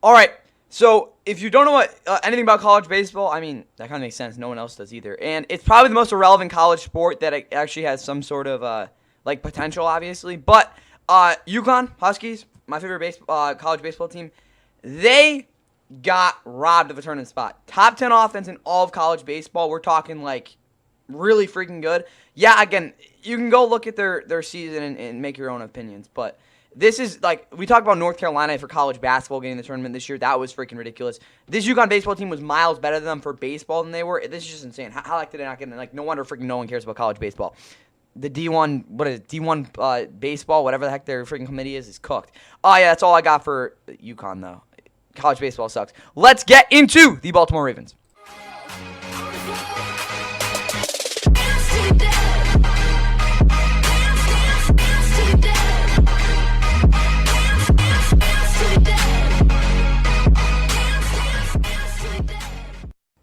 All right. So if you don't know anything about college baseball, I mean, that kind of makes sense. No one else does either. And it's probably the most irrelevant college sport that actually has some sort of like potential, obviously. But UConn Huskies, my favorite college baseball team, they got robbed of a tournament spot. Top 10 offense in all of college baseball. We're talking like really freaking good. Yeah, again, you can go look at their season and make your own opinions, but this is like we talked about North Carolina for college basketball getting the tournament this year. That was freaking ridiculous. This UConn baseball team was miles better than them for baseball than they were. This is just insane. How like did they not get in? Like no wonder freaking no one cares about college baseball. The D1, what is it, D1 baseball, whatever the heck their freaking committee is cooked. Oh yeah, that's all I got for UConn though. College baseball sucks. Let's get into the Baltimore Ravens.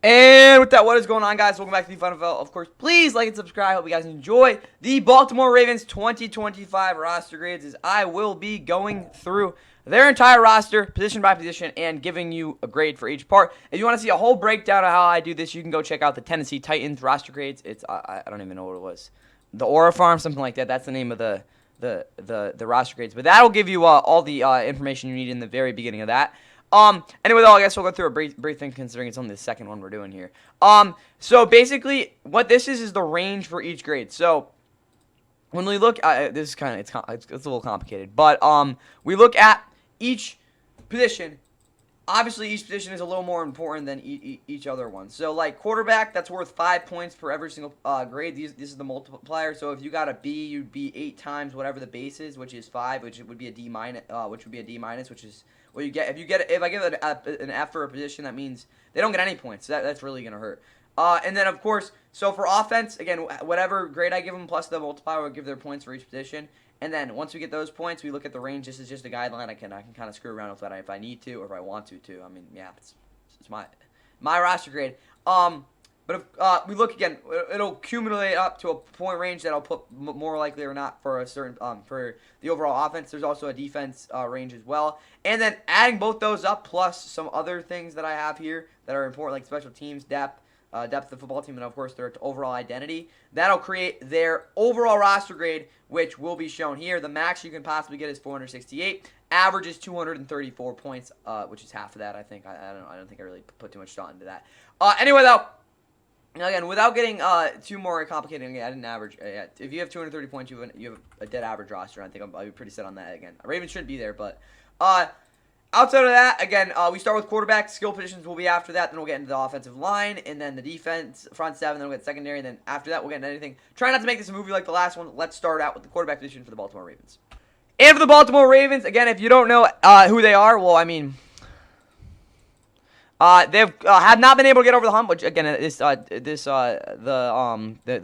And with that, what is going on, guys? Welcome back to the Fun NFL. Of course, please like and subscribe. I hope you guys enjoy the Baltimore Ravens 2025 roster grades, as I will be going through their entire roster, position by position, and giving you a grade for each part. If you want to see a whole breakdown of how I do this, you can go check out the Tennessee Titans roster grades. It's I don't even know what it was. The Aura Farm, something like that. That's the name of the roster grades. But that'll give you all the information you need in the very beginning of that. Anyway, though, I guess we'll go through a brief thing considering it's only the second one we're doing here. So basically, what this is the range for each grade. So when we look, this is kind of it's a little complicated, but we look at each position. Obviously, each position is a little more important than each other one. So, like quarterback, that's worth 5 points for every single grade. This is the multiplier. So, if you got a B, you'd be 8 times whatever the base is, which is 5, which would be a D minus, which is what you get. If I give it an F for a position, that means they don't get any points. So that's really gonna hurt. And then, of course, so for offense, again, whatever grade I give them plus the multiplier will give their points for each position. And then once we get those points, we look at the range. This is just a guideline. I can kind of screw around with that if I need to or if I want to too. I mean, yeah, it's my roster grade. But if we look again, it'll accumulate up to a point range that I'll put more likely or not for a certain for the overall offense. There's also a defense range as well, and then adding both those up plus some other things that I have here that are important, like special teams depth. Depth of the football team, and of course their overall identity. That'll create their overall roster grade, which will be shown here. The max you can possibly get is 468. Average is 234 points, which is half of that. I think. I don't think I really put too much thought into that. Anyway, though, again, without getting too more complicated, again, I didn't average. If you have 230 points, you have a dead average roster. I think I'll be pretty set on that. Again, Ravens shouldn't be there, but. Outside of that, again, we start with quarterback. Skill positions will be after that. Then we'll get into the offensive line, and then the defense, front seven. Then we'll get secondary. And then after that, we'll get into anything. Try not to make this a movie like the last one. Let's start out with the quarterback position for the Baltimore Ravens. And for the Baltimore Ravens, again, if you don't know who they are, well, I mean, they've have not been able to get over the hump. Which again, the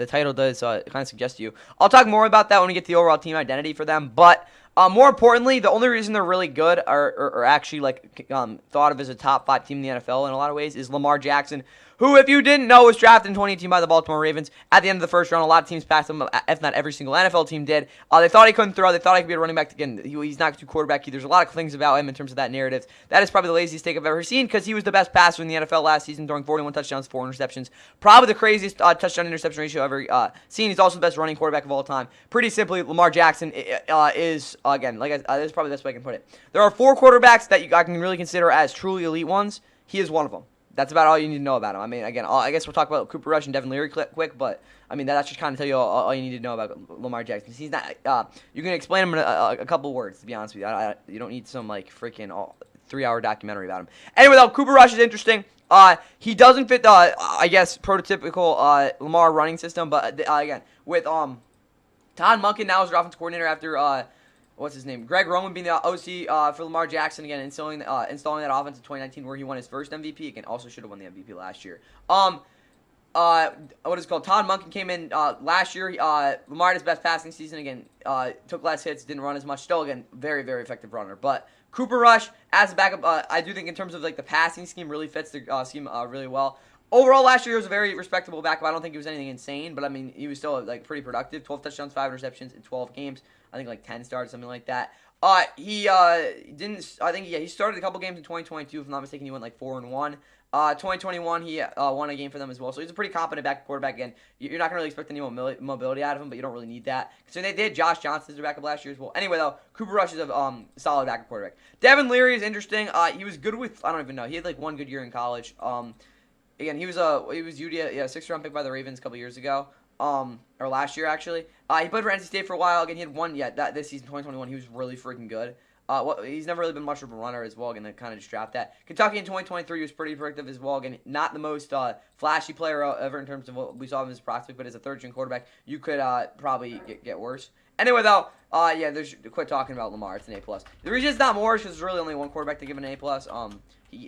title does kind of suggest to you. I'll talk more about that when we get to the overall team identity for them, but. More importantly, the only reason they're really good or actually like thought of as a top 5 team in the NFL in a lot of ways is Lamar Jackson, who, if you didn't know, was drafted in 2018 by the Baltimore Ravens at the end of the first round. A lot of teams passed him, if not every single NFL team did. They thought he couldn't throw. They thought he could be a running back. Again, he's not too quarterback. There's a lot of things about him in terms of that narrative. That is probably the laziest take I've ever seen because he was the best passer in the NFL last season, throwing 41 touchdowns, 4 interceptions. Probably the craziest touchdown-interception ratio I've ever seen. He's also the best running quarterback of all time. Pretty simply, Lamar Jackson is, again, this is probably the best way I can put it. There are 4 quarterbacks that I can really consider as truly elite ones. He is one of them. That's about all you need to know about him. I mean, again, I guess we'll talk about Cooper Rush and Devin Leary quick, but I mean that should kind of tell you all you need to know about Lamar Jackson. He's not. You can explain him in a couple words. To be honest with you, you don't need some like freaking 3-hour documentary about him. Anyway, though, Cooper Rush is interesting. He doesn't fit the I guess prototypical Lamar running system, but again with Todd Monken now as their offensive coordinator after what's his name? Greg Roman being the OC for Lamar Jackson again, installing that offense in 2019 where he won his first MVP. Again, also should have won the MVP last year. What is it called? Todd Monken came in last year. Lamar had his best passing season again. Took less hits, didn't run as much. Still, again, very, very effective runner. But Cooper Rush as a backup, I do think in terms of like the passing scheme really fits the scheme really well. Overall, last year he was a very respectable backup. I don't think he was anything insane, but I mean he was still like pretty productive. 12 touchdowns, 5 interceptions in 12 games. I think like 10 starts, something like that. He didn't. I think he started a couple games in 2022. If I'm not mistaken, he went like 4-1. 2021, he won a game for them as well. So he's a pretty competent quarterback. Again, you're not going to really expect any mobility out of him, but you don't really need that. So they had Josh Johnson as their backup last year as well. Anyway, though, Cooper Rush is a solid backup quarterback. Devin Leary is interesting. He was good with, I don't even know. He had like one good year in college. Again, he was UD, 6th-round pick by the Ravens a couple years ago. Or last year, actually. He played for NC State for a while. Again, he had one, this season, 2021, he was really freaking good. He's never really been much of a runner as well. Again, to kind of just draft that. Kentucky in 2023 was pretty productive as well. Again, not the most flashy player ever in terms of what we saw of his prospect, but as a third-string quarterback, you could probably get worse. Anyway, though, quit talking about Lamar. It's an A+. The reason it's not more is because there's really only one quarterback to give an A+.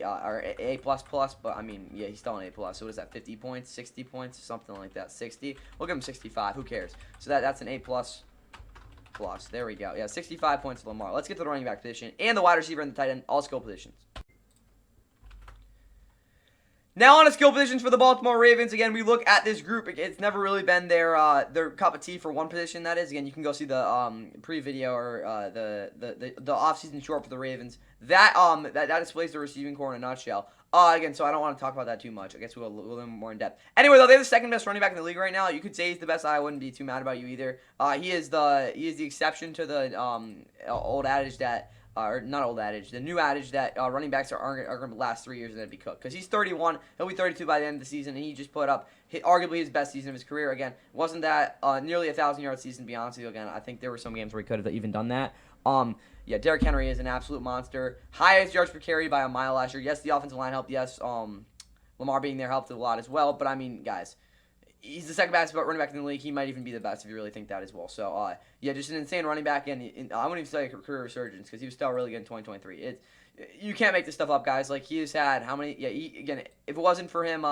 Or A++, but I mean, yeah, he's still an A+. So what is that, 50 points, 60 points, something like that, 60? We'll give him 65. Who cares? So that's an A++. There we go. Yeah, 65 points to Lamar. Let's get to the running back position and the wide receiver and the tight end, all skill positions. Now on to skill positions for the Baltimore Ravens. Again, we look at this group. It's never really been their cup of tea for one position, that is. Again, you can go see the pre-video or the offseason short for the Ravens. That displays the receiving core in a nutshell. Again, so I don't want to talk about that too much. I guess we'll go a little more in depth. Anyway, though, they're the second best running back in the league right now. You could say he's the best. I wouldn't be too mad about you either. He is the exception to the old adage that. Or not old adage, the new adage that running backs are going to last 3 years and then be cooked. Because he's 31, he'll be 32 by the end of the season, and he just put up arguably his best season of his career. Again, wasn't that nearly a 1,000-yard season, to be honest with you. Again, I think there were some games where he could have even done that. Derrick Henry is an absolute monster. Highest yards per carry by a mile last year. Yes, the offensive line helped. Yes, Lamar being there helped a lot as well. But, I mean, guys, he's the second best running back in the league. He might even be the best if you really think that as well. So, just an insane running back. And I wouldn't even say a career resurgence because he was still really good in 2023. You can't make this stuff up, guys. Like, he has had how many? Yeah, again, if it wasn't for him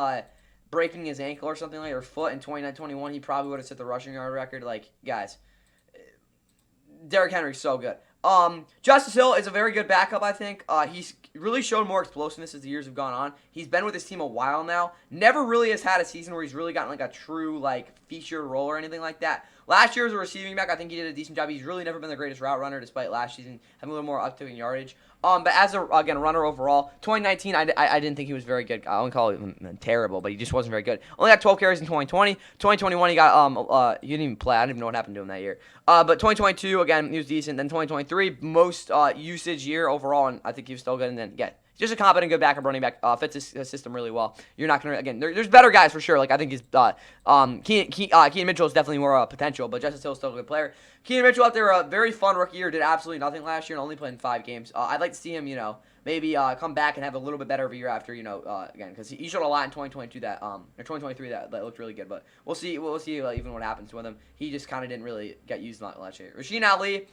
breaking his ankle or something like or foot in 2021, he probably would have set the rushing yard record. Like, guys, Derrick Henry's so good. Justice Hill is a very good backup, I think. He's really shown more explosiveness as the years have gone on. He's been with his team a while now. Never really has had a season where he's really gotten like a true featured role or anything like that. Last year as a receiving back, I think he did a decent job. He's really never been the greatest route runner despite last season having a little more uptick in yardage. But as a runner overall, 2019 I didn't think he was very good. I wouldn't call him terrible, but he just wasn't very good. Only got 12 carries in 2020. 2021 he got he didn't even play. I don't even know what happened to him that year. But 2022 again he was decent. Then 2023 most usage year overall, and I think he was still good. And then just a competent, good backup running back. Fits his system really well. You're not gonna there's better guys for sure. Like I think he's Keenan Mitchell is definitely more potential, but Justice Hill is still a good player. Keenan Mitchell out there, a very fun rookie year, did absolutely nothing last year and only played in 5 games. I'd like to see him, maybe come back and have a little bit better of a year after, again, because he showed a lot in 2022 or 2023 that looked really good. But we'll see even what happens with him. He just kind of didn't really get used last year. Rasheen Ali,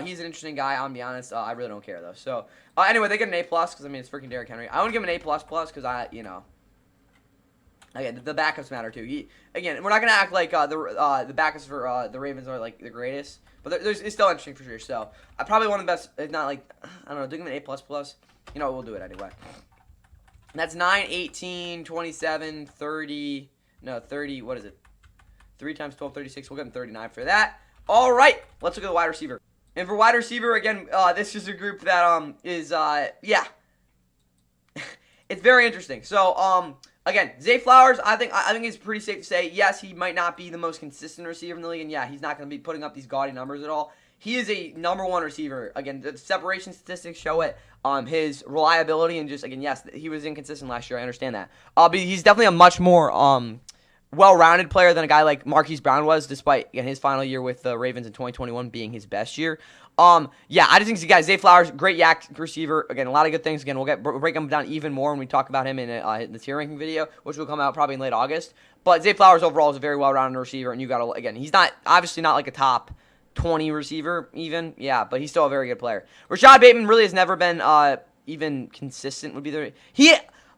he's an interesting guy. I'll be honest. I really don't care though. So anyway, they get an A+ because I mean it's freaking Derrick Henry. I want to give him an A++ because again, the backups matter too. We're not gonna act like the backups for the Ravens are like the greatest, but it's still interesting for sure. So I probably one of the best, if not I don't know, doing an A++. We'll do it anyway. And that's 9, 18, 27, 30. No, 30. What is it? 3 times 12, 36. We'll give him 39 for that. All right, let's look at the wide receiver. And for wide receiver, again, this is a group that is it's very interesting. So again, Zay Flowers, I think it's pretty safe to say, yes, he might not be the most consistent receiver in the league, and yeah, he's not going to be putting up these gaudy numbers at all. He is a #1 receiver. Again, the separation statistics show it. His reliability and just, again, yes, he was inconsistent last year. I understand that. But he's definitely a much more well-rounded player than a guy like Marquise Brown was, despite his final year with the Ravens in 2021 being his best year. I just think Zay Flowers, great yak receiver. Again, a lot of good things. Again, we'll break him down even more when we talk about him in the tier ranking video, which will come out probably in late August. But Zay Flowers overall is a very well-rounded receiver, and he's obviously not like a top 20 receiver even, but he's still a very good player. Rashad Bateman really has never been even consistent.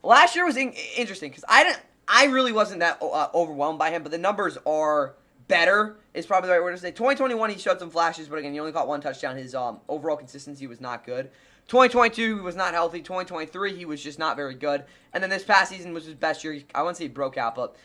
Last year was interesting because I really wasn't that overwhelmed by him, but the numbers are better is probably the right word to say. 2021 he showed some flashes, but again he only caught 1 touchdown. His overall consistency was not good. 2022 he was not healthy. 2023 he was just not very good. And then this past season was his best year. I wouldn't say he broke out, but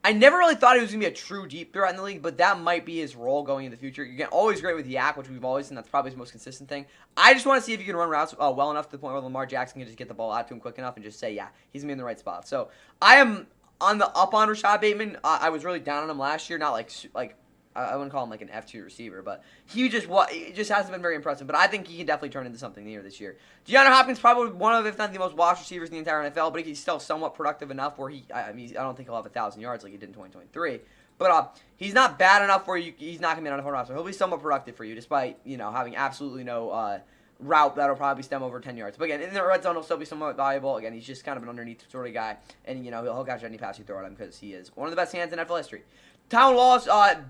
I never really thought he was going to be a true deep threat in the league, but that might be his role going in the future. You're always great with Yak, which we've always seen. That's probably his most consistent thing. I just want to see if he can run routes well enough to the point where Lamar Jackson can just get the ball out to him quick enough and just say, yeah, he's going to be in the right spot. So I am on the up on Rashad Bateman. I was really down on him last year, not like I wouldn't call him like an F2 receiver, but he just hasn't been very impressive. But I think he can definitely turn into something near this year. DeAndre Hopkins probably one of, if not the most watched receivers in the entire NFL, but he's still somewhat productive enough where I don't think he'll have 1,000 yards like he did in 2023. But he's not bad enough where he's not going to be on a phone roster. He'll be somewhat productive for you, despite having absolutely no route that'll probably stem over 10 yards. But again, in the red zone, he'll still be somewhat valuable. Again, he's just kind of an underneath sort of guy, and he'll catch any pass you throw at him because he is one of the best hands in NFL history. Tylan Wallace,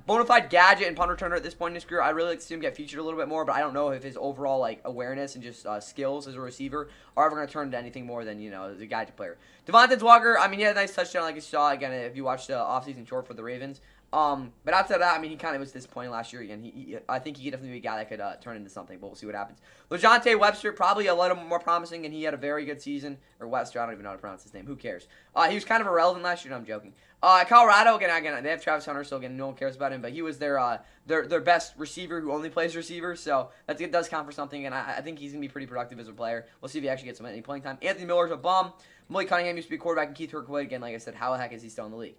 bona fide gadget and punt returner at this point in his career. I'd really like to see him get featured a little bit more, but I don't know if his overall awareness and just skills as a receiver are ever going to turn into anything more than the gadget player. Devontae Walker, he had a nice touchdown like you saw again if you watched the offseason short for the Ravens. But outside of that, he kind of was disappointing last year again. I think he could definitely be a guy that could turn into something, but we'll see what happens. LeJohntay Webster, probably a little more promising, and he had a very good season. Or Webster, I don't even know how to pronounce his name. Who cares? He was kind of irrelevant last year. No, I'm joking. Colorado, again, they have Travis Hunter, so again, no one cares about him, but he was their best receiver who only plays receiver, so it does count for something, and I think he's going to be pretty productive as a player. We'll see if he actually gets any playing time. Anthony Miller's a bum. Malik Cunningham used to be a quarterback, and Keith Kirkwood, again, like I said, how the heck is he still in the league?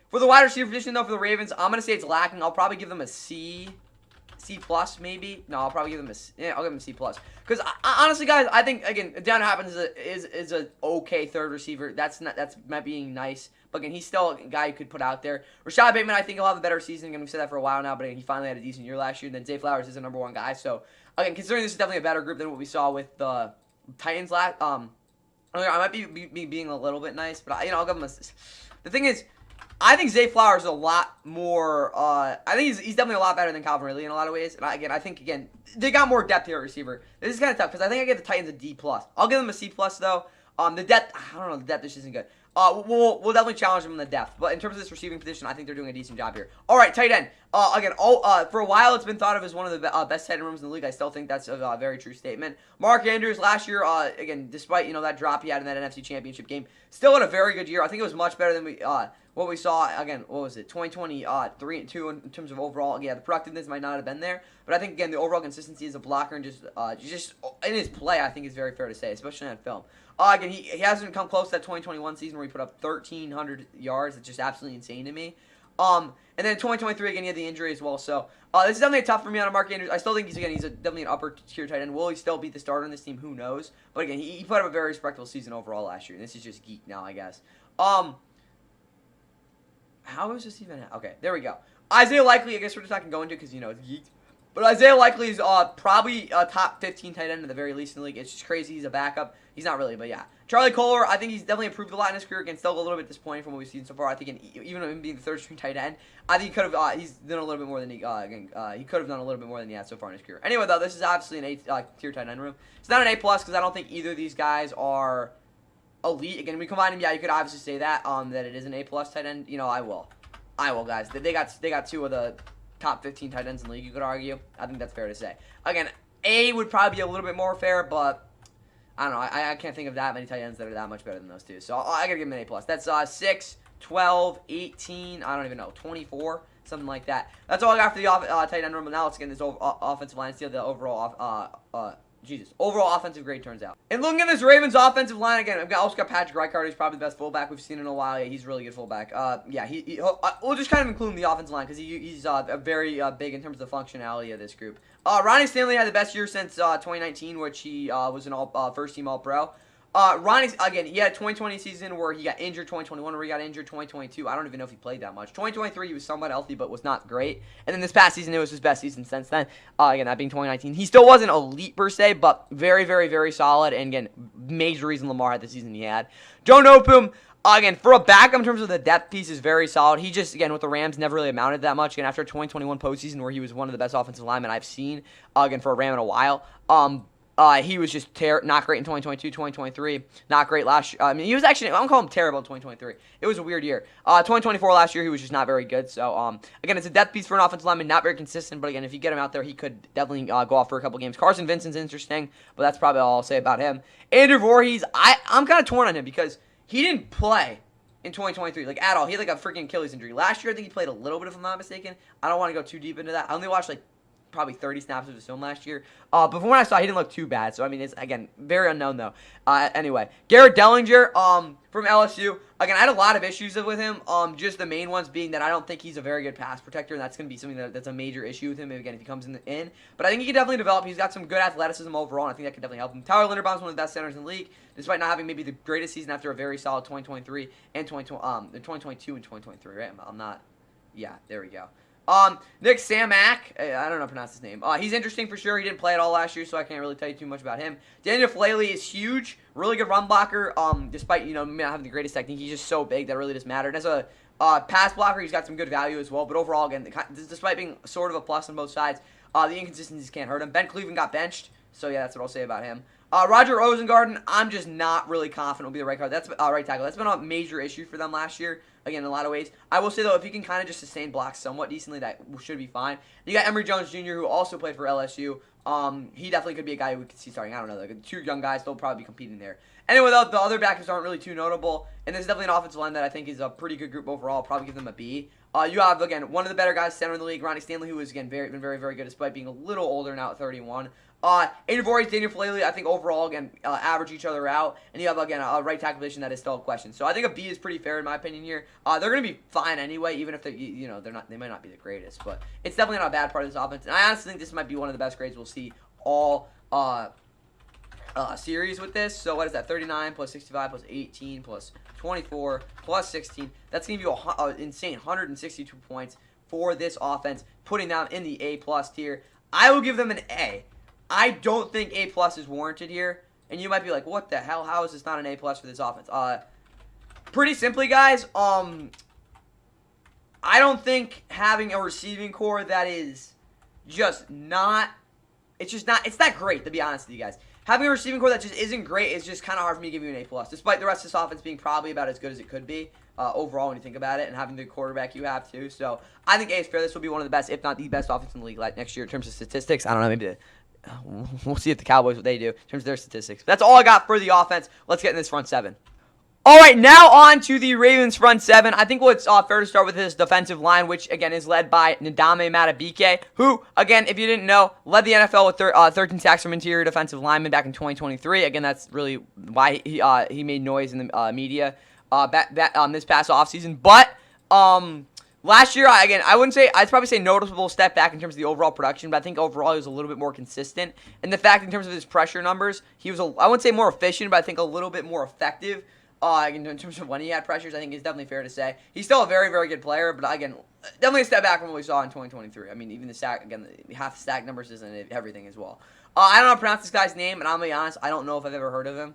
For the wide receiver position, though, for the Ravens, I'm going to say it's lacking. I'll probably give them a C plus maybe. No, I'll probably give them I'll give them a C plus. Because honestly, guys, I think again, DeAndre Hopkins is a okay third receiver. That's not being nice. But again, he's still a guy you could put out there. Rashad Bateman, I think he'll have a better season. Again, we've said that for a while now, but again, he finally had a decent year last year. And then Zay Flowers is the number one guy. So again, considering this is definitely a better group than what we saw with the Titans last. I might be being a little bit nice, but I'll give him a. The thing is, I think Zay Flowers is a lot more. I think he's definitely a lot better than Calvin Ridley in a lot of ways. And I think they got more depth here at receiver. This is kind of tough because I think I give the Titans a D plus. I'll give them a C plus though. The depth, I don't know, the depth just isn't good. We'll definitely challenge them in the depth. But in terms of this receiving position, I think they're doing a decent job here. All right, tight end. For a while, it's been thought of as one of the best tight end rooms in the league. I still think that's a very true statement. Mark Andrews last year, again, despite that drop he had in that NFC Championship game, still had a very good year. I think it was much better than what we saw. Again, what was it? 2023 and 2 in terms of overall. Yeah, the productiveness might not have been there, but I think again the overall consistency as a blocker and just in his play, I think is very fair to say, especially on film. Again, he hasn't come close to that 2021 season where he put up 1,300 yards. It's just absolutely insane to me. And then in 2023, again, he had the injury as well. So this is definitely tough for me on a Mark Andrews. I still think he's definitely an upper tier tight end. Will he still be the starter on this team? Who knows? But again, he put up a very respectable season overall last year. And this is just geek now, I guess. How is this even? Okay, there we go. Isaiah Likely, I guess we're just not going to go into because, it's geek. But Isaiah Likely is probably a top 15 tight end at the very least in the league. It's just crazy. He's a backup. He's not really, but yeah. Charlie Kolar, I think he's definitely improved a lot in his career. Again, still a little bit disappointing from what we've seen so far. I think even him being the third string tight end, I think he could have. He's done a little bit more than he could have done a little bit more than he has so far in his career. Anyway, though, this is obviously an A tier tight end room. It's not an A plus because I don't think either of these guys are elite. Again, we combine them. Yeah, you could obviously say that that it is an A plus tight end. I will, guys. They got two of the top 15 tight ends in the league, you could argue. I think that's fair to say. Again, A would probably be a little bit more fair, but I don't know. I can't think of that many tight ends that are that much better than those two. So I got to give him an A+. That's 6, 12, 18, I don't even know, 24, something like that. That's all I got for the tight end room. Now let's get in this offensive line, see how the overall overall offensive grade turns out. And looking at this Ravens offensive line, again, I've also got Patrick Ricard, who's probably the best fullback we've seen in a while. Yeah, he's a really good fullback. We'll just kind of include him in the offensive line because he's very big in terms of the functionality of this group. Ronnie Stanley had the best year since 2019, which he was an first-team All-Pro. Ronnie, again, he had a 2020 season where he got injured, 2021 where he got injured, 2022, I don't even know if he played that much. 2023, he was somewhat healthy, but was not great. And then this past season, it was his best season since then. Again, that being 2019. He still wasn't elite per se, but very, very, very solid. And again, major reason Lamar had the season he had. Joe Noteboom, again, for a backup in terms of the depth piece, is very solid. He just, again, with the Rams, never really amounted that much. Again, after a 2021 postseason where he was one of the best offensive linemen I've seen, again, for a Ram in a while, he was just not great in 2022, 2023. Not great last year. He was actually, I don't call him terrible in 2023. It was a weird year. 2024 last year, he was just not very good. So, again, it's a depth piece for an offensive lineman. Not very consistent, but again, if you get him out there, he could definitely go off for a couple games. Carson Vincent's interesting, but that's probably all I'll say about him. Andrew Voorhees, I'm kind of torn on him because he didn't play in 2023, like at all. He had like a freaking Achilles injury. Last year, I think he played a little bit, if I'm not mistaken. I don't want to go too deep into that. I only watched like probably 30 snaps of his film last year. But from what I saw, he didn't look too bad. So, I mean, it's, again, very unknown, though. Anyway, Garrett Dellinger from LSU. Again, I had a lot of issues with him. Just the main ones being that I don't think he's a very good pass protector, and that's going to be something that's a major issue with him, again, if he comes in. But I think he can definitely develop. He's got some good athleticism overall, and I think that can definitely help him. Tyler Linderbaum's one of the best centers in the league, despite not having maybe the greatest season after a very solid 2023 and 2022 and 2023, right? I'm not... Yeah, there we go. Nick Samak, I don't know how to pronounce his name. He's interesting for sure. He didn't play at all last year, so I can't really tell you too much about him. Daniel Falele is huge, really good run blocker. Despite not having the greatest technique, he's just so big that really doesn't matter. And as a pass blocker, he's got some good value as well. But overall, again, despite being sort of a plus on both sides, the inconsistencies can't hurt him. Ben Cleveland got benched, so yeah, that's what I'll say about him. Roger Rosengarten, I'm just not really confident will be the right guard. That's right tackle. That's been a major issue for them last year. Again, in a lot of ways. I will say, though, if he can kind of just sustain blocks somewhat decently, that should be fine. You got Emory Jones Jr., who also played for LSU. He definitely could be a guy we could see starting. I don't know. Like, two young guys, they'll probably be competing there. Anyway, though, the other backups aren't really too notable. And there's definitely an offensive line that I think is a pretty good group overall. I'll probably give them a B. You have, again, one of the better guys center in the league, Ronnie Stanley, who has, again, been very, very good despite being a little older now at 31. Adrian Voorhees, Daniel Falele, I think overall, again, average each other out. And you have, again, a right tackle position that is still a question. So I think a B is pretty fair in my opinion here. They're going to be fine anyway, even if they might not be the greatest. But it's definitely not a bad part of this offense. And I honestly think this might be one of the best grades we'll see all series with this. So what is that? 39 plus 65 plus 18 plus 24 plus 16. That's going to give you an insane 162 points for this offense, putting them in the A+ tier. I will give them an A. I don't think A+ is warranted here. And you might be like, what the hell? How is this not an A+ for this offense? Pretty simply, guys, I don't think having a receiving core that is just not... It's that great, to be honest with you guys. Having a receiving core that just isn't great is just kind of hard for me to give you an A+, despite the rest of this offense being probably about as good as it could be overall when you think about it, and having the quarterback you have too. So I think A is fair. This will be one of the best, if not the best offense in the league next year in terms of statistics. I don't know, maybe we'll see if the Cowboys, what they do in terms of their statistics. That's all I got for the offense. Let's get in this front seven. All right, now on to the Ravens front seven. I think what's fair to start with is defensive line, which, again, is led by Ndame Madubuike, who, again, if you didn't know, led the NFL with 13 sacks from interior defensive linemen back in 2023. Again, that's really why he made noise in the media this past offseason. But last year, I wouldn't say, I'd probably say noticeable step back in terms of the overall production, but I think overall he was a little bit more consistent. And the fact in terms of his pressure numbers, he was, I wouldn't say more efficient, but I think a little bit more effective. In terms of when he had pressures, I think it's definitely fair to say. He's still a very, very good player, but again, definitely a step back from what we saw in 2023. I mean, even the sack, again, half the sack numbers isn't everything as well. I don't know how to pronounce this guy's name, and I'm going to be honest, I don't know if I've ever heard of him.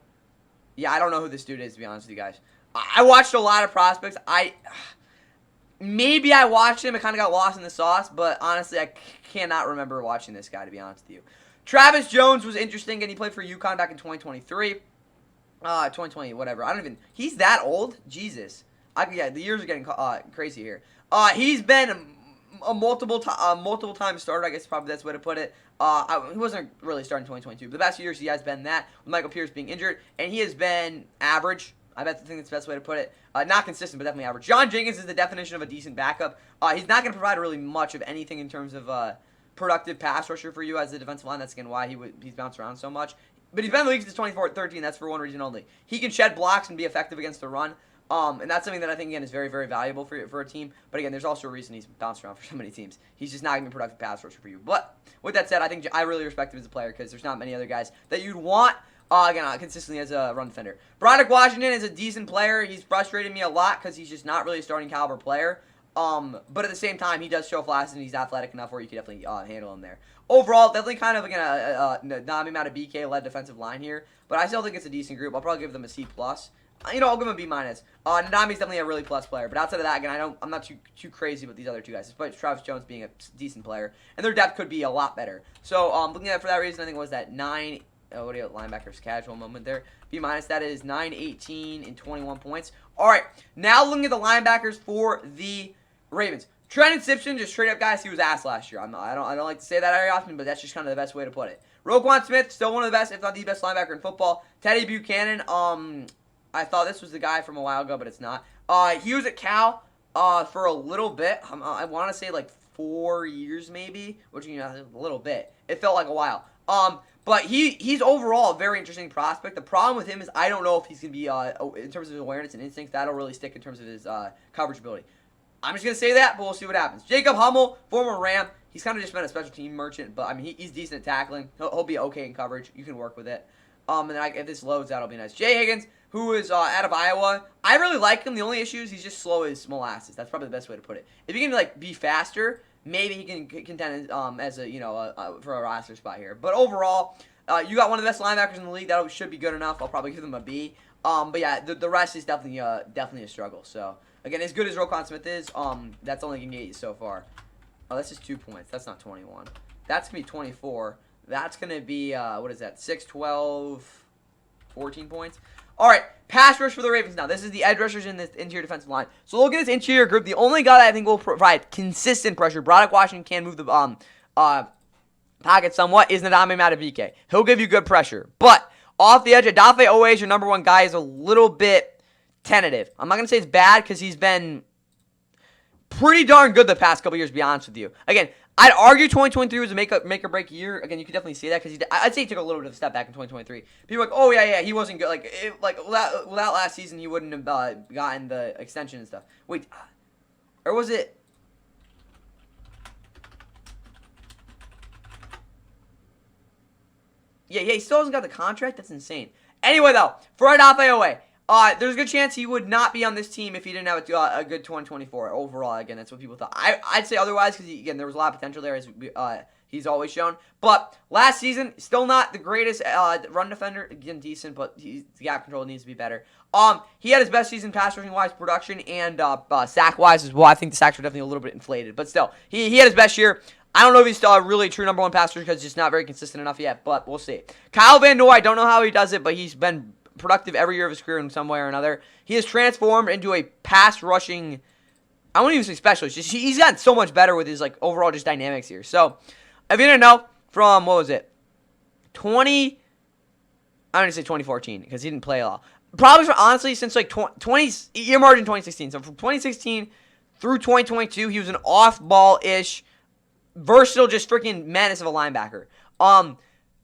Yeah, I don't know who this dude is, to be honest with you guys. I watched a lot of prospects. Maybe I watched him and kind of got lost in the sauce, but honestly, I cannot remember watching this guy, to be honest with you. Travis Jones was interesting, and he played for UConn back in 2023. 2020, whatever. I don't even... He's that old? Jesus. Yeah, the years are getting crazy here. He's been a multiple time starter, I guess probably that's the way to put it. He wasn't really starting in 2022. But the past few years, he has been that, with Michael Pierce being injured. And he has been average. I think that's the best way to put it. Not consistent, but definitely average. John Jenkins is the definition of a decent backup. He's not going to provide really much of anything in terms of productive pass rusher for you as a defensive line. That's, again, why he's bounced around so much. But he's been in the league since 2013. That's for one reason only. He can shed blocks and be effective against the run. And that's something that I think, again, is very, very valuable for a team. But, again, there's also a reason he's bounced around for so many teams. He's just not going to be a productive pass rusher for you. But with that said, I think I really respect him as a player because there's not many other guys that you'd want, consistently as a run defender. Broderick Washington is a decent player. He's frustrated me a lot because he's just not really a starting caliber player. But at the same time, he does show flashes and he's athletic enough where you can definitely handle him there. Overall, definitely kind of, again, Ndame Madubuike-led defensive line here. But I still think it's a decent group. I'll probably give them a C+. I'll give him a B-. Ndame's definitely a really plus player. But outside of that, again, I'm not too crazy with these other two guys, despite Travis Jones being a decent player. And their depth could be a lot better. So, looking at it for that reason, I think it was that 9... what do you linebackers casual moment there? B-. That is 9, 18, and 21 points. All right, now looking at the linebackers for the Ravens. Trenton Simpson, just straight up, guys, he was ass last year. I don't like to say that very often, but that's just kind of the best way to put it. Roquan Smith, still one of the best, if not the best linebacker in football. Teddy Buchanan, I thought this was the guy from a while ago, but it's not. He was at Cal for a little bit. I want to say like 4 years maybe, which a little bit. It felt like a while. But he's overall a very interesting prospect. The problem with him is I don't know if he's gonna be in terms of his awareness and instincts, that'll really stick in terms of his coverage ability. I'm just gonna say that, but we'll see what happens. Jacob Hummel, former Ram, he's kind of just been a special team merchant, but I mean he's decent at tackling. He'll be okay in coverage. You can work with it. And then if this loads, that'll be nice. Jay Higgins, who is out of Iowa, I really like him. The only issue is he's just slow as molasses. That's probably the best way to put it. If he can like be faster, maybe he can contend as a for a roster spot here. But overall, you got one of the best linebackers in the league. That should be good enough. I'll probably give them a B. But yeah, the rest is definitely a struggle. So again, as good as Roquan Smith is, that's only gonna get you so far. Oh, that's just 2 points. That's not 21. That's gonna be 24. That's going to be, what is that, 6, 12, 14 points. All right, pass rush for the Ravens now. This is the edge rushers in this interior defensive line. So look at this interior group. The only guy that I think will provide consistent pressure, Broderick Washington can move the pocket somewhat, is Nadame Madubuike. He'll give you good pressure. But off the edge, Odafe Oweh is your number one guy, is a little bit tentative. I'm not going to say it's bad because he's been pretty darn good the past couple years, to be honest with you. Again, I'd argue 2023 was a make or break year. Again, you could definitely see that because I'd say he took a little bit of a step back in 2023. People are like, oh yeah, he wasn't good. Without last season, he wouldn't have gotten the extension and stuff. Wait, or was it? Yeah, he still hasn't got the contract. That's insane. Anyway, though, for Odafe Oweh, there's a good chance he would not be on this team if he didn't have a good 2024 overall. Again, that's what people thought. I'd say otherwise because, again, there was a lot of potential there as he's always shown. But last season, still not the greatest run defender. Again, decent, but the gap control needs to be better. He had his best season pass rushing-wise, production, and sack-wise as well. I think the sacks were definitely a little bit inflated. But still, he had his best year. I don't know if he's still a really true number one passer because he's just not very consistent enough yet, but we'll see. Kyle Van Noy, I don't know how he does it, but he's been productive every year of his career in some way or another. He has transformed into a pass rushing, I wouldn't even say specialist. He's gotten so much better with his overall just dynamics here. So, if you didn't know, from, what was it, I don't even say 2014 because he didn't play at all. Probably, honestly, since 20, year margin 2016. So, from 2016 through 2022, he was an off-ball-ish, versatile, just freaking menace of a linebacker.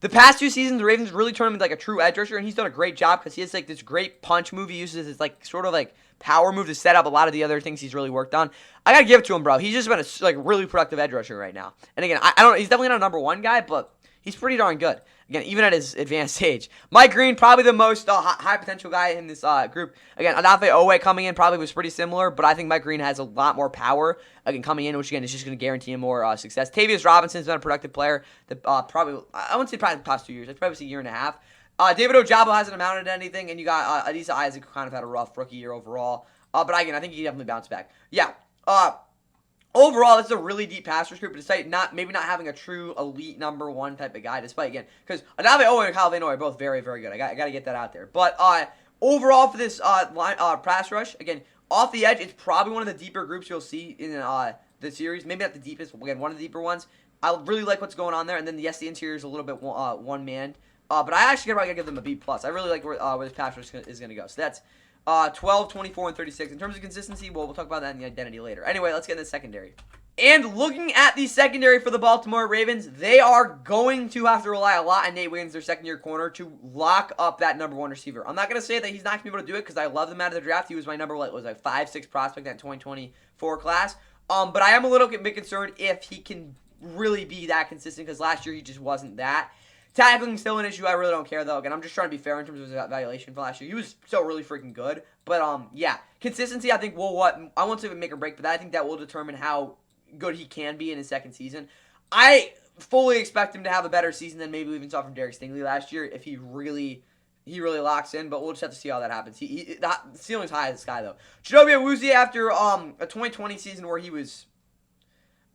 The past 2 seasons, the Ravens really turned him into a true edge rusher, and he's done a great job because he has this great punch move. He uses his sort of power move to set up a lot of the other things he's really worked on. I gotta give it to him, bro. He's just been a really productive edge rusher right now. And again, I don't. He's definitely not a number one guy, but he's pretty darn good. Again, even at his advanced age. Mike Green, probably the most high potential guy in this group. Again, Odafe Oweh coming in probably was pretty similar, but I think Mike Green has a lot more power. Again, coming in, which again is just going to guarantee him more success. Tavius Robinson's been a productive player. Probably, I wouldn't say probably the past 2 years. I'd probably say a year and a half. David Ojabo hasn't amounted to anything, and you got Adisa Isaac, who kind of had a rough rookie year overall. But again, I think he definitely bounced back. Yeah. Overall, this is a really deep pass rush group, despite maybe not having a true elite number one type of guy, despite, again, because Odafe Oweh and Kyle Van Noy are both very, very good. I got to get that out there. But overall for this pass rush, again, off the edge, it's probably one of the deeper groups you'll see in the series. Maybe not the deepest, but again, one of the deeper ones. I really like what's going on there. And then, yes, the interior is a little bit one-manned. But I actually probably got to give them a B+. I really like where this pass rush is going to go. So that's 12, 24, and 36. In terms of consistency, we'll talk about that in the identity later. Anyway, let's get into the secondary. And looking at the secondary for the Baltimore Ravens, they are going to have to rely a lot on Nate Wiggins, their second-year corner, to lock up that number one receiver. I'm not going to say that he's not going to be able to do it because I love him out of the draft. He was my number, 5-6 prospect in that 2024 class. But I am a little bit concerned if he can really be that consistent because last year he just wasn't that. Tackling is still an issue. I really don't care, though. Again, I'm just trying to be fair in terms of his evaluation for last year. He was still really freaking good. But, yeah, consistency, I think, I won't say make or break, but I think that will determine how good he can be in his second season. I fully expect him to have a better season than maybe we even saw from Derek Stingley last year if he really locks in, but we'll just have to see how that happens. The ceiling's high as the sky, though. Chidobe Awuzie, after a 2020 season where he was,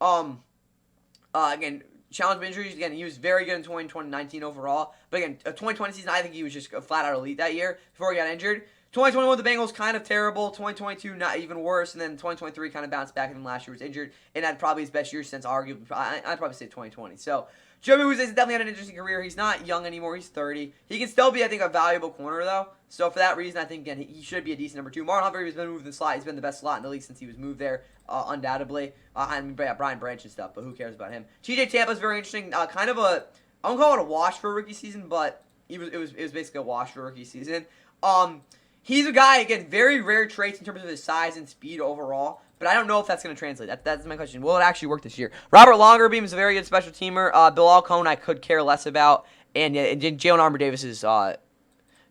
again, challenged by injuries. Again, he was very good in 2019 overall. But again, a 2020 season, I think he was just a flat-out elite that year before he got injured. 2021, the Bengals kind of terrible. 2022, not even worse. And then 2023 kind of bounced back, and then last year was injured. And that's probably his best year since arguably, I'd probably say 2020. So, Joe Awuzie definitely had an interesting career. He's not young anymore. He's 30. He can still be, I think, a valuable corner, though. So, for that reason, I think, again, he should be a decent number 2. Marlon Humphrey has been moved in the slot. He's been the best slot in the league since he was moved there, undoubtedly. I mean, Brian Branch and stuff, but who cares about him? TJ Tampa's very interesting. Kind of a, I won't call it a wash for a rookie season, but it was basically a wash for a rookie season. He's a guy, again, very rare traits in terms of his size and speed overall, but I don't know if that's going to translate. That's my question. Will it actually work this year? Robert Longerbeam is a very good special teamer. Bill Alcone I could care less about, and Jalen Armour Davis is,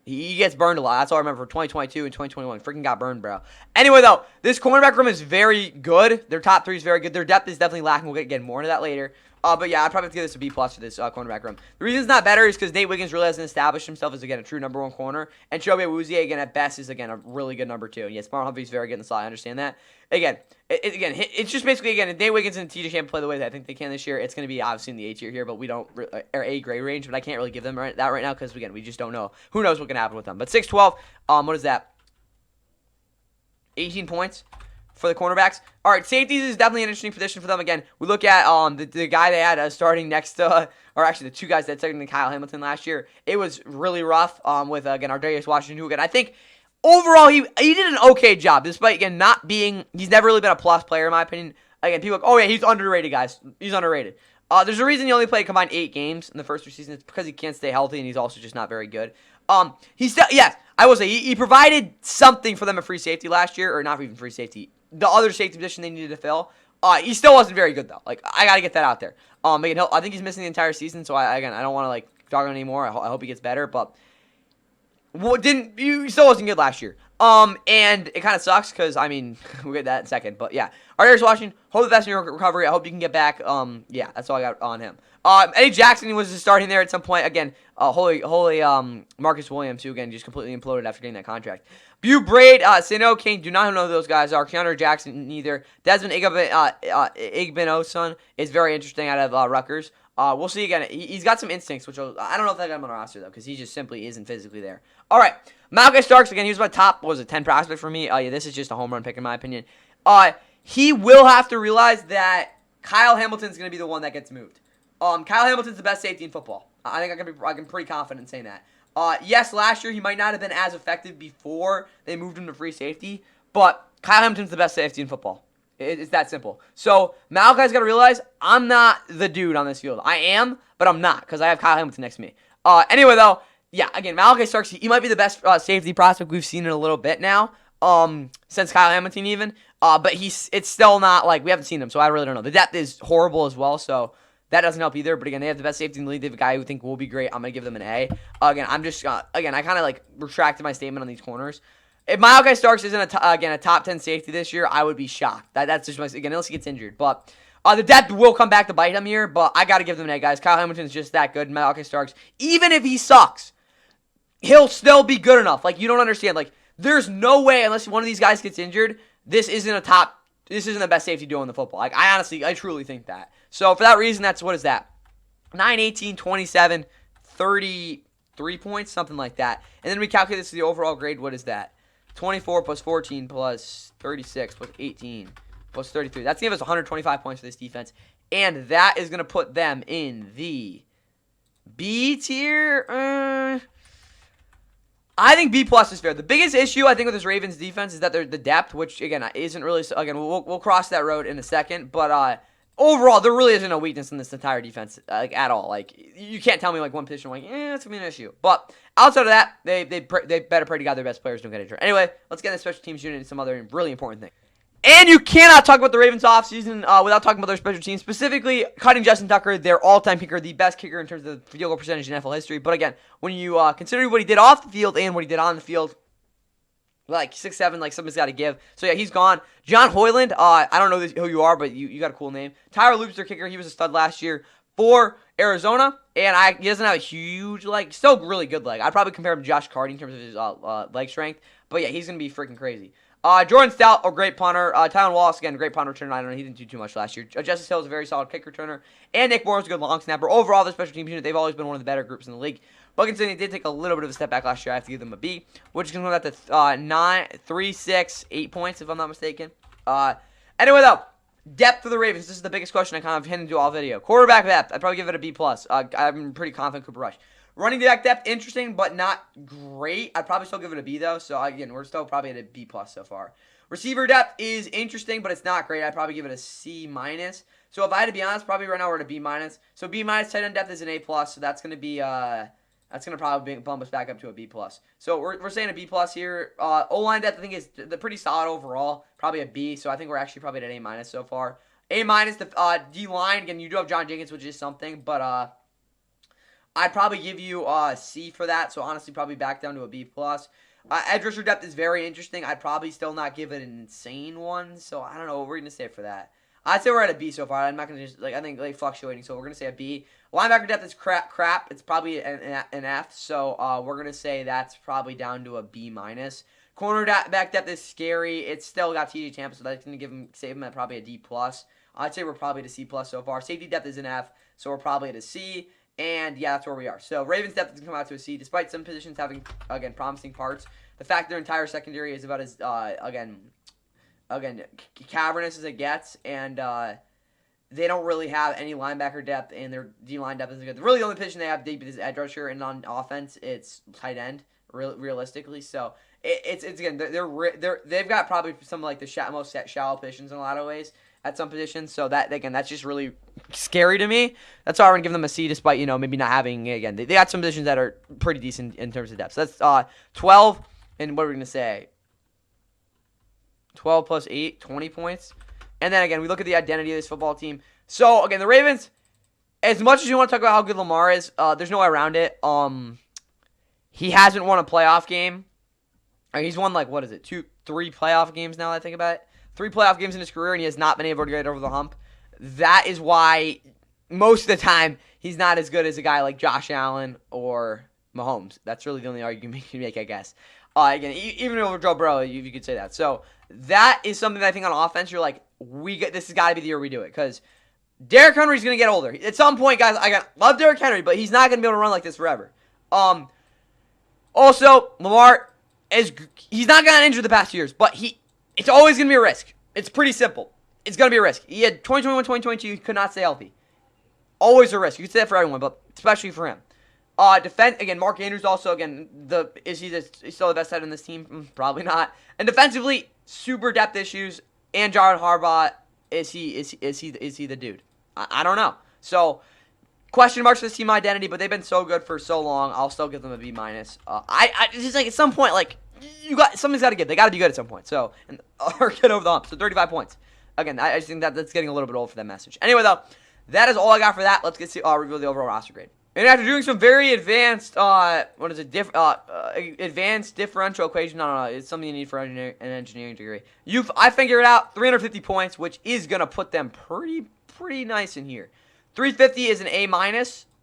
he gets burned a lot. That's all I remember for 2022 and 2021. Freaking got burned, bro. Anyway, though, this cornerback room is very good. Their top 3 is very good. Their depth is definitely lacking. We'll get more into that later. But yeah, I'd probably have to give this a B+ for this cornerback room. The reason it's not better is because Nate Wiggins really hasn't established himself as, again, a true number 1 corner. And Joe Awuzie, again, at best, is, again, a really good number 2. And yes, Marlon Humphrey's very good in the slot. I understand that. Again, it's just basically, again, if Nate Wiggins and TJ Champ play the way that I think they can this year, it's going to be obviously in the A tier here, but we don't, or A grade range, but I can't really give them that right now because, again, we just don't know. Who knows what can happen with them. But 6'12", what is that? 18 points for the cornerbacks. All right, safeties is definitely an interesting position for them. Again, we look at the guy they had starting next to, or actually the 2 guys that started Kyle Hamilton last year. It was really rough with, again, Ardarius Washington, who, again, I think overall he did an okay job, despite, again, not being, he's never really been a plus player in my opinion. Again, people are like, oh yeah, he's underrated, guys. He's underrated. There's a reason he only played combined 8 games in the first 3 seasons. It's because he can't stay healthy, and he's also just not very good. He's still, yes, I will say, he provided something for them at free safety last year, or not even free safety, the other safety position they needed to fill. He still wasn't very good, though. Like, I got to get that out there. Again, I think he's missing the entire season, so I don't want to, like, talk on him anymore. I hope he gets better, but he still wasn't good last year. And it kind of sucks because, I mean, we'll get that in a second. But, yeah. Ardarius Washington, hope the best in your recovery. I hope you can get back. Yeah, that's all I got on him. Eddie Jackson was starting there at some point. Again, holy Marcus Williams, who, again, just completely imploded after getting that contract. Bew Braid, Sino King, do not know who those guys are. Keanu Jackson, neither. Desmond Igbinosun is very interesting out of Rutgers. We'll see again. He's got some instincts, which I don't know if that got him on the roster, though, because he just simply isn't physically there. All right. Malachi Starks, again, he was my top, 10 prospect for me? Yeah, this is just a home run pick, in my opinion. He will have to realize that Kyle Hamilton's going to be the one that gets moved. Kyle Hamilton's the best safety in football. I think I can pretty confident in saying that. Yes, last year he might not have been as effective before they moved him to free safety, but Kyle Hamilton's the best safety in football. It's that simple. So Malachi's got to realize I'm not the dude on this field. I am, but I'm not because I have Kyle Hamilton next to me. Anyway, though, yeah, again, Malachi Starks, he might be the best safety prospect we've seen in a little bit now, since Kyle Hamilton even. But it's still not like we haven't seen him, so I really don't know. The depth is horrible as well, so that doesn't help either. But again, they have the best safety in the league. They have a guy who I think will be great. I'm gonna give them an A. Again, I'm just I kind of like retracted my statement on these corners. If Malachi Starks isn't a top 10 safety this year, I would be shocked. That's just again, unless he gets injured. But the depth will come back to bite him here. But I got to give them an A, guys. Kyle Hamilton's just that good. Malachi Starks, even if he sucks, he'll still be good enough. Like, you don't understand. Like, there's no way, unless one of these guys gets injured, this isn't the best safety duo in the football. Like, I truly think that. So, for that reason, what is that? 9, 18, 27, 33 points, something like that. And then we calculate this to the overall grade. What is that? 24 plus 14 plus 36 plus 18 plus 33. That's going to give us 125 points for this defense. And that is going to put them in the B tier. I think B+ is fair. The biggest issue, I think, with this Ravens defense is that the depth, which, again, isn't really... Again, we'll cross that road in a second. But overall, there really isn't a weakness in this entire defense, like, at all. Like, you can't tell me, like, one position, like, it's going to be an issue. But outside of that, they better pray to God their best players don't get injured. Anyway, let's get into special teams unit and some other really important things. And you cannot talk about the Ravens offseason without talking about their special teams, specifically cutting Justin Tucker, their all-time kicker, the best kicker in terms of the field goal percentage in NFL history. But again, when you consider what he did off the field and what he did on the field, like 6'7", like somebody's got to give. So yeah, he's gone. John Hoyland, I don't know who you are, but you got a cool name. Tyler Loop's their kicker. He was a stud last year for Arizona, and he doesn't have a huge leg. Still really good leg. I'd probably compare him to Josh Carty in terms of his leg strength. But yeah, he's going to be freaking crazy. Jordan Stout, a great punter. Tylen Wallace, again, great punt returner. I don't know, he didn't do too much last year. Justice Hill is a very solid kick returner. And Nick Moore is a good long snapper. Overall, the special teams unit, they've always been one of the better groups in the league. But considering they did take a little bit of a step back last year, I have to give them a B, which is going to come out to 9, 3, 6, 8 points, if I'm not mistaken. Anyway, though, depth for the Ravens. This is the biggest question I kind of hinted to all video. Quarterback depth, I'd probably give it a B+. I'm pretty confident Cooper Rush. Running back depth, interesting, but not great. I'd probably still give it a B, though. So, again, we're still probably at a B+ so far. Receiver depth is interesting, but it's not great. I'd probably give it a C-. So, if I had to be honest, probably right now we're at a B-. So, B-, tight end depth is an A+. So, that's going to be, that's going to probably bump us back up to a B+. So, we're saying a B+ here. O-line depth, I think, is pretty solid overall. Probably a B. So, I think we're actually probably at A- so far. A-, the D-line. Again, you do have John Jenkins, which is something, but, I'd probably give you a C for that, so honestly probably back down to a B+. Edge rusher depth is very interesting. I'd probably still not give it an insane one, so I don't know what we're going to say for that. I'd say we're at a B so far. I'm not going to just, I think, fluctuating, so we're going to say a B. Linebacker depth is crap. It's probably an F, so we're going to say that's probably down to a B-. Cornerback depth is scary. It's still got TJ Tampa, so that's going to save him at probably a D+. I'd say we're probably at a C+ so far. Safety depth is an F, so we're probably at a C. And, yeah, that's where we are. So, Ravens depth is going to come out to a C, despite some positions having, again, promising parts. The fact their entire secondary is about as, again, cavernous as it gets. And they don't really have any linebacker depth, and their D-line depth isn't good. Really, the only position they have deep is edge rusher, and on offense, it's tight end, realistically. So, it's again, they've got probably some, like, the most shallow positions in a lot of ways at some positions. So, that, again, that's just really scary to me. That's why I'm going to give them a C, despite, maybe not having, again, they got some positions that are pretty decent in terms of depth. So, that's 12, and what are we going to say? 12 plus 8, 20 points. And then, again, we look at the identity of this football team. So, again, the Ravens, as much as you want to talk about how good Lamar is, there's no way around it. He hasn't won a playoff game. He's won, like, 3 playoff games now that I think about it. 3 playoff games in his career, and he has not been able to get over the hump. That is why most of the time he's not as good as a guy like Josh Allen or Mahomes. That's really the only argument you can make, I guess. Again, even over Joe Burrow, you could say that. So that is something that I think on offense, you're like, this has got to be the year we do it. Because Derrick Henry's going to get older. At some point, guys, I love Derrick Henry, but he's not going to be able to run like this forever. Also, Lamar, he's not gotten injured the past years, but it's always going to be a risk. It's pretty simple. It's going to be a risk. He had 2021, 2022, he could not stay healthy. Always a risk. You could say that for everyone, but especially for him. Defense, again, Mark Andrews also, again, is he still the best side on this team? Probably not. And defensively, super depth issues. And Jared Harbaugh, is he the dude? I don't know. So, question marks for this team identity, but they've been so good for so long. I'll still give them a B-. It's just like at some point, like, something's got to give. They got to be good at some point. So, or get over the hump. So, 35 points. Again, I just think that's getting a little bit old for that message. Anyway, though, that is all I got for that. Let's get to review the overall roster grade. And after doing some very advanced, advanced differential equation, no, it's something you need for an engineering degree. I figured it out, 350 points, which is going to put them pretty nice in here. 350 is an A-,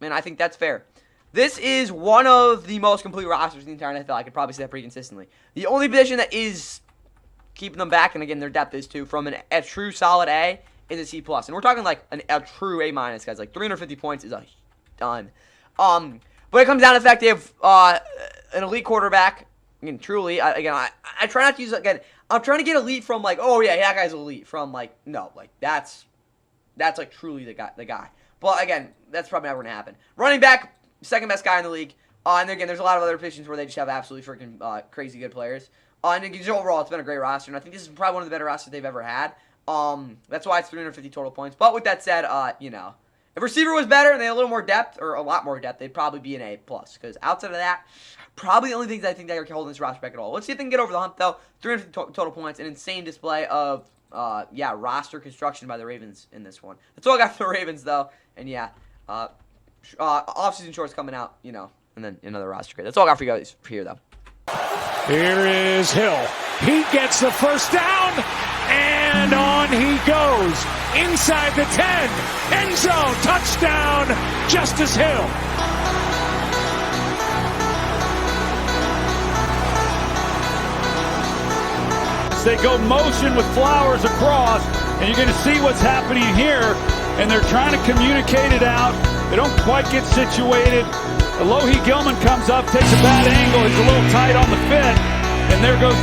and I think that's fair. This is one of the most complete rosters in the entire NFL. I could probably say that pretty consistently. The only position that is keeping them back, and again, their depth is too, from a true solid A, is a C+. And we're talking like a true A-, guys. Like 350 points is a done. But it comes down to the fact they have an elite quarterback. Again, truly, I try not to use, again, I'm trying to get elite from like, oh yeah, that guy's elite. From like, no, like that's like truly the guy. But again, that's probably never gonna happen. Running back, second best guy in the league. And again, there's a lot of other positions where they just have absolutely freaking crazy good players. And again, overall, it's been a great roster, and I think this is probably one of the better rosters they've ever had. That's why it's 350 total points. But with that said, if receiver was better and they had a little more depth, or a lot more depth, they'd probably be an A+. Because outside of that, probably the only things I think that are holding this roster back at all. Let's see if they can get over the hump, though. 350 total points, an insane display of, roster construction by the Ravens in this one. That's all I got for the Ravens, though. And off-season shorts coming out, and then another roster grade. That's all I got for you guys for here, though. Here is Hill. He gets the first down, and on he goes. Inside the 10. End zone. Touchdown, Justice Hill. They go motion with Flowers across, and you're going to see what's happening here. And they're trying to communicate it out. They don't quite get situated. Alohi Gilman comes up, takes a bad angle. He's a little tight on the fit. And there goes